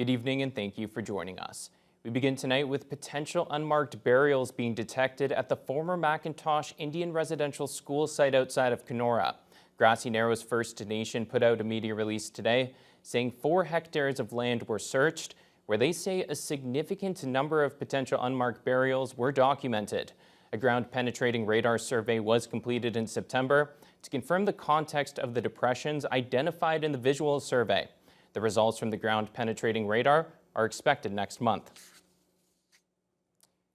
Good evening and thank you for joining us. We begin tonight with potential unmarked burials being detected at the former McIntosh Indian Residential School site outside of Kenora. Grassy Narrows First Nation put out a media release today saying 4 hectares of land were searched, where they say a significant number of potential unmarked burials were documented. A ground-penetrating radar survey was completed in September to confirm the context of the depressions identified in the visual survey. The results from the ground-penetrating radar are expected next month.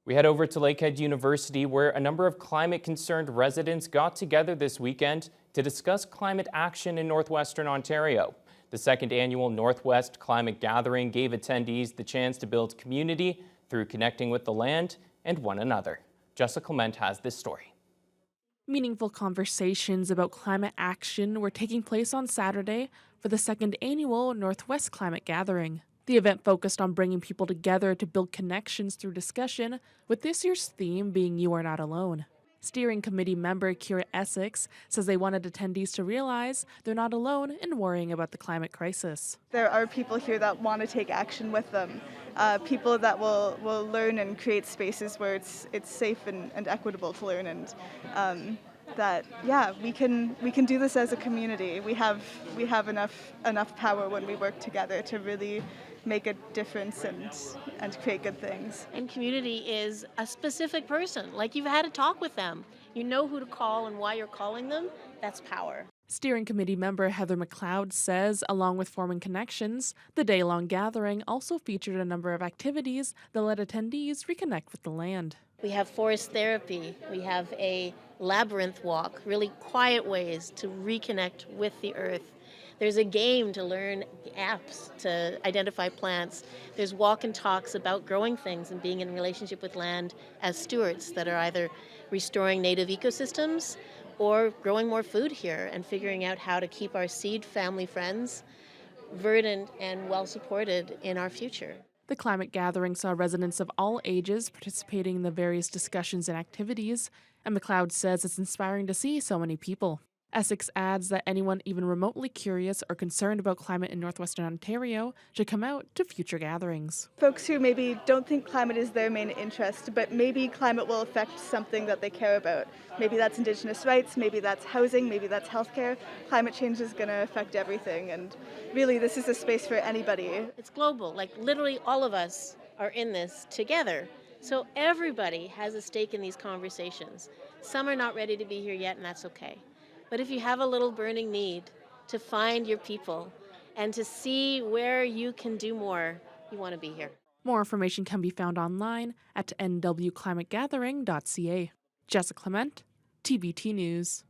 We head over to Lakehead University, where a number of climate-concerned residents got together this weekend to discuss climate action in northwestern Ontario. The second annual Northwest Climate Gathering gave attendees the chance to build community through connecting with the land and one another. Jessica Clement has this story. Meaningful conversations about climate action were taking place on Saturday for the second annual Northwest Climate Gathering. The event focused on bringing people together to build connections through discussion, with this year's theme being You Are Not Alone. Steering committee member Kira Essex says they wanted attendees to realize they're not alone in worrying about the climate crisis. There are people here that want to take action with them, people that will learn and create spaces where it's safe and equitable to learn, and we can do this as a community. We have enough power when we work together to really make a difference and create good things. And community is a specific person. Like, you've had a talk with them. You know who to call and why you're calling them. That's power. Steering committee member Heather McLeod says, along with forming connections, the day-long gathering also featured a number of activities that let attendees reconnect with the land. We have forest therapy. We have a labyrinth walk, really quiet ways to reconnect with the earth. There's a game to learn apps to identify plants. There's walk and talks about growing things and being in relationship with land as stewards that are either restoring native ecosystems or growing more food here and figuring out how to keep our seed family friends verdant and well supported in our future. The climate gathering saw residents of all ages participating in the various discussions and activities, and McLeod says it's inspiring to see so many people. Essex adds that anyone even remotely curious or concerned about climate in northwestern Ontario should come out to future gatherings. Folks who maybe don't think climate is their main interest, but maybe climate will affect something that they care about. Maybe that's Indigenous rights, maybe that's housing, maybe that's healthcare. Climate change is going to affect everything, and really this is a space for anybody. It's global, like literally all of us are in this together. So everybody has a stake in these conversations. Some are not ready to be here yet, and that's okay. But if you have a little burning need to find your people and to see where you can do more, you want to be here. More information can be found online at nwclimategathering.ca. Jessica Clement, TBT News.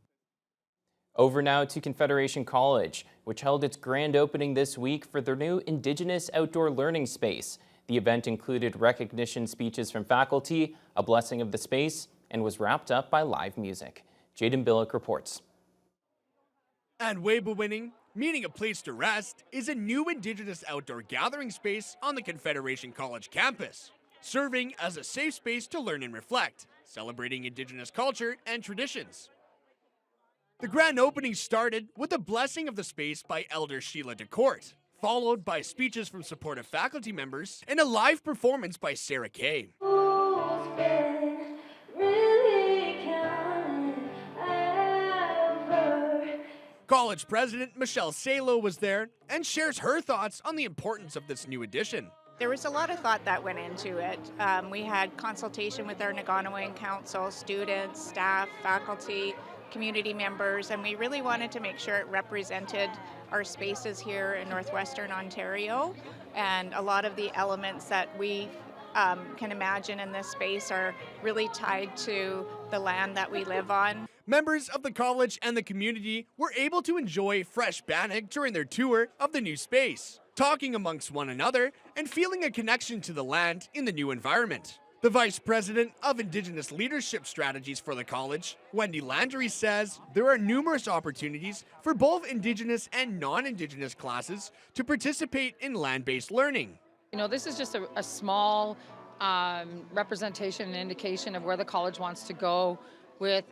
Over now to Confederation College, which held its grand opening this week for their new Indigenous outdoor learning space. The event included recognition speeches from faculty, a blessing of the space, and was wrapped up by live music. Jaden Billick reports. And Weibo-winning, meaning a place to rest, is a new Indigenous outdoor gathering space on the Confederation College campus, serving as a safe space to learn and reflect, celebrating Indigenous culture and traditions. The grand opening started with a blessing of the space by Elder Sheila DeCourt, followed by speeches from supportive faculty members and a live performance by Sarah Kay. College President Michelle Salo was there and shares her thoughts on the importance of this new addition. There was a lot of thought that went into it. We had consultation with our Nagonawan Council, students, staff, faculty, community members, and we really wanted to make sure it represented our spaces here in northwestern Ontario. And a lot of the elements that we can imagine in this space are really tied to the land that we live on. Members of the college and the community were able to enjoy fresh bannock during their tour of the new space, talking amongst one another and feeling a connection to the land in the new environment. The Vice President of Indigenous Leadership Strategies for the college, Wendy Landry, says there are numerous opportunities for both Indigenous and non-Indigenous classes to participate in land-based learning. You know, this is just a small representation and indication of where the college wants to go with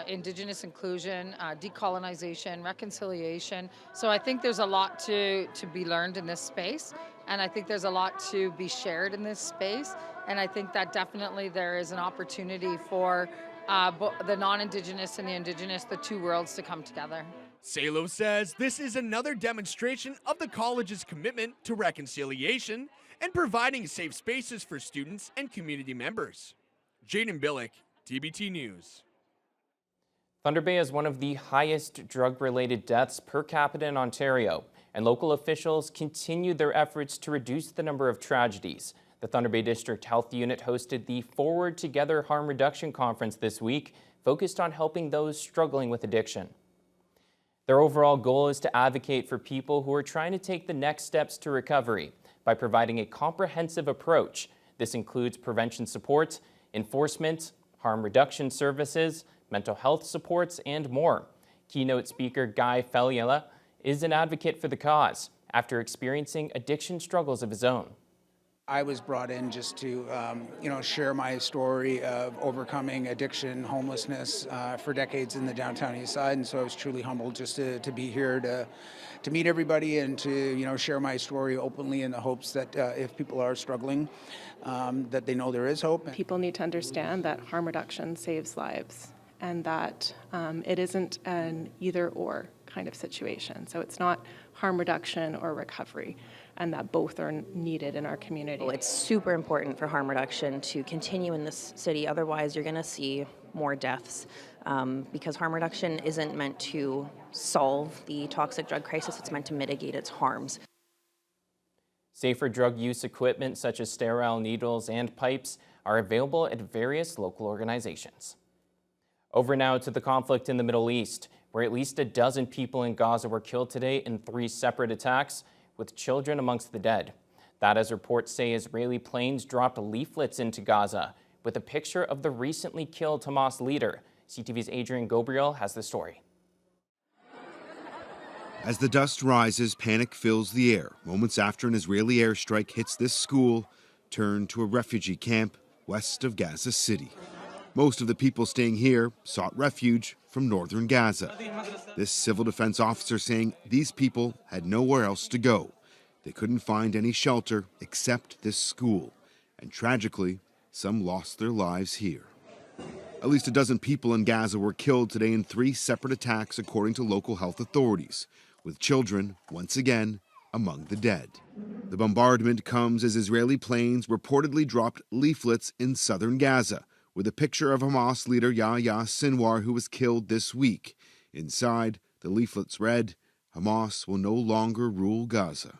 Indigenous inclusion, decolonization, reconciliation. So I think there's a lot to be learned in this space, And I think there's a lot to be shared in this space. And I think that definitely there is an opportunity for the non-Indigenous and the Indigenous, the two worlds, to come together. Salo says this is another demonstration of the college's commitment to reconciliation and providing safe spaces for students and community members. Jaden Billick, TBT News. Thunder Bay has one of the highest drug-related deaths per capita in Ontario, and local officials continue their efforts to reduce the number of tragedies. The Thunder Bay District Health Unit hosted the Forward Together Harm Reduction Conference this week, focused on helping those struggling with addiction. Their overall goal is to advocate for people who are trying to take the next steps to recovery by providing a comprehensive approach. This includes prevention support, enforcement, harm reduction services, mental health supports, and more. Keynote speaker Guy Feliella is an advocate for the cause after experiencing addiction struggles of his own. I was brought in just to, share my story of overcoming addiction, homelessness for decades in the downtown east side, and so I was truly humbled just to be here to meet everybody and to share my story openly in the hopes that if people are struggling, that they know there is hope. People need to understand that harm reduction saves lives, and that it isn't an either-or kind of situation. So it's not harm reduction or recovery, and that both are needed in our community. It's super important for harm reduction to continue in this city, otherwise you're going to see more deaths because harm reduction isn't meant to solve the toxic drug crisis, it's meant to mitigate its harms. Safer drug use equipment such as sterile needles and pipes are available at various local organizations. Over now to the conflict in the Middle East, where at least a dozen people in Gaza were killed today in 3 separate attacks, with children amongst the dead. That as reports say Israeli planes dropped leaflets into Gaza with a picture of the recently killed Hamas leader. CTV's Adrian Gabriel has the story. As the dust rises, panic fills the air moments after an Israeli airstrike hits this school, turned to a refugee camp west of Gaza City. Most of the people staying here sought refuge from northern Gaza. This civil defense officer saying these people had nowhere else to go. They couldn't find any shelter except this school. And tragically, some lost their lives here. At least a dozen people in Gaza were killed today in 3 separate attacks, according to local health authorities, with children, once again, among the dead. The bombardment comes as Israeli planes reportedly dropped leaflets in southern Gaza, with a picture of Hamas leader Yahya Sinwar, who was killed this week. Inside, the leaflets read, "Hamas will no longer rule Gaza."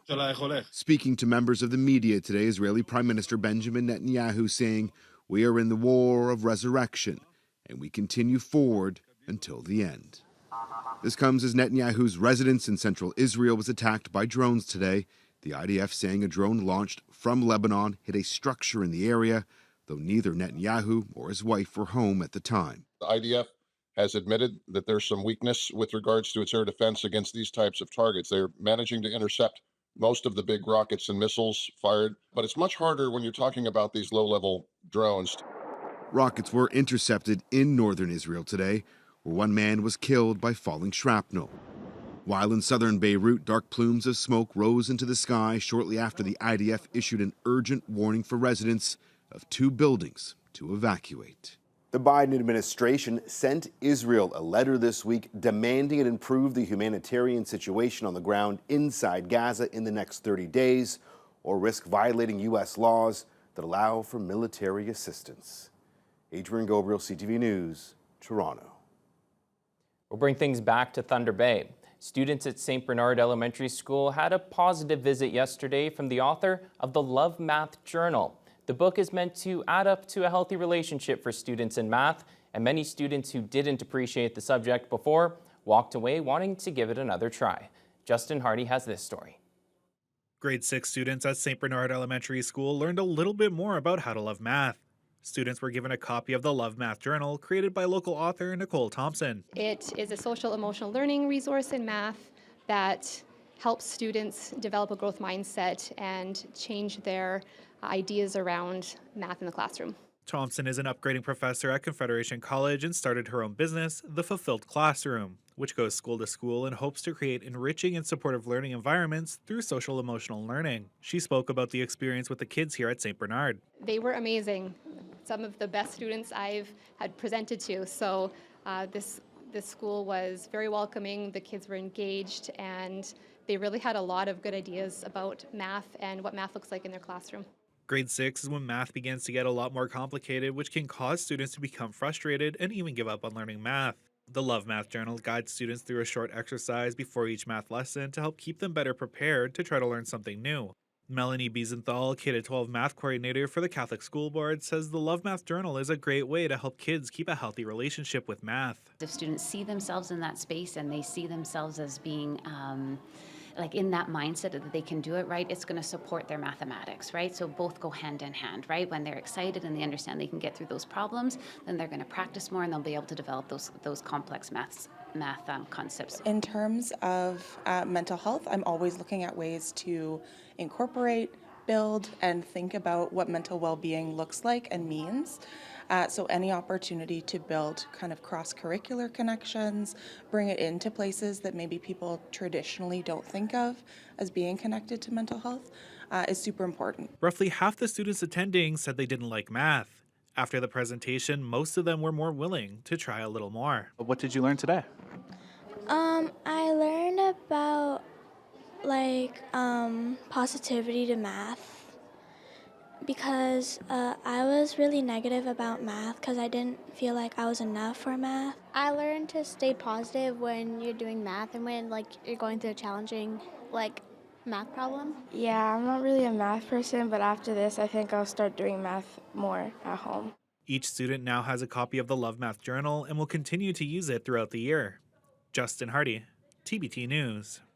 Speaking to members of the media today, Israeli Prime Minister Benjamin Netanyahu saying, "We are in the war of resurrection, and we continue forward until the end." This comes as Netanyahu's residence in central Israel was attacked by drones today. The IDF saying a drone launched from Lebanon hit a structure in the area, though neither Netanyahu or his wife were home at the time. The IDF has admitted that there's some weakness with regards to its air defense against these types of targets. They're managing to intercept most of the big rockets and missiles fired, but it's much harder when you're talking about these low-level drones. Rockets were intercepted in northern Israel today, where one man was killed by falling shrapnel. While in southern Beirut, dark plumes of smoke rose into the sky shortly after the IDF issued an urgent warning for residents of 2 buildings to evacuate. The Biden administration sent Israel a letter this week demanding it improve the humanitarian situation on the ground inside Gaza in the next 30 days or risk violating U.S. laws that allow for military assistance. Adrian Gabriel, CTV News, Toronto. We'll bring things back to Thunder Bay. Students at St. Bernard Elementary School had a positive visit yesterday from the author of the Love Math Journal. The book is meant to add up to a healthy relationship for students in math, and many students who didn't appreciate the subject before walked away wanting to give it another try. Justin Hardy has this story. Grade 6 students at St. Bernard Elementary School learned a little bit more about how to love math. Students were given a copy of the Love Math Journal created by local author Nicole Thompson. It is a social emotional learning resource in math that helps students develop a growth mindset and change their ideas around math in the classroom. Thompson is an upgrading professor at Confederation College and started her own business, The Fulfilled Classroom, which goes school to school and hopes to create enriching and supportive learning environments through social emotional learning. She spoke about the experience with the kids here at St. Bernard. They were amazing. Some of the best students I've had presented to. So this school was very welcoming. The kids were engaged, and they really had a lot of good ideas about math and what math looks like in their classroom. Grade 6 is when math begins to get a lot more complicated, which can cause students to become frustrated and even give up on learning math. The Love Math Journal guides students through a short exercise before each math lesson to help keep them better prepared to try to learn something new. Melanie Biesenthal, K-12 math coordinator for the Catholic School Board, says the Love Math Journal is a great way to help kids keep a healthy relationship with math. If students see themselves in that space and they see themselves as being like in that mindset that they can do it, right, it's going to support their mathematics, right? So both go hand in hand, right? When they're excited and they understand they can get through those problems, then they're going to practice more and they'll be able to develop those complex math concepts. In terms of mental health, I'm always looking at ways to incorporate, build, and think about what mental well-being looks like and means. So any opportunity to build kind of cross-curricular connections, bring it into places that maybe people traditionally don't think of as being connected to mental health is super important. Roughly half the students attending said they didn't like math. After the presentation, most of them were more willing to try a little more. What did you learn today? I learned about positivity to math because I was really negative about math because I didn't feel like I was enough for math. I learned to stay positive when you're doing math and when you're going through a challenging math problem. Yeah, I'm not really a math person, but after this I think I'll start doing math more at home. Each student now has a copy of the Love Math Journal and will continue to use it throughout the year. Justin Hardy, TBT News.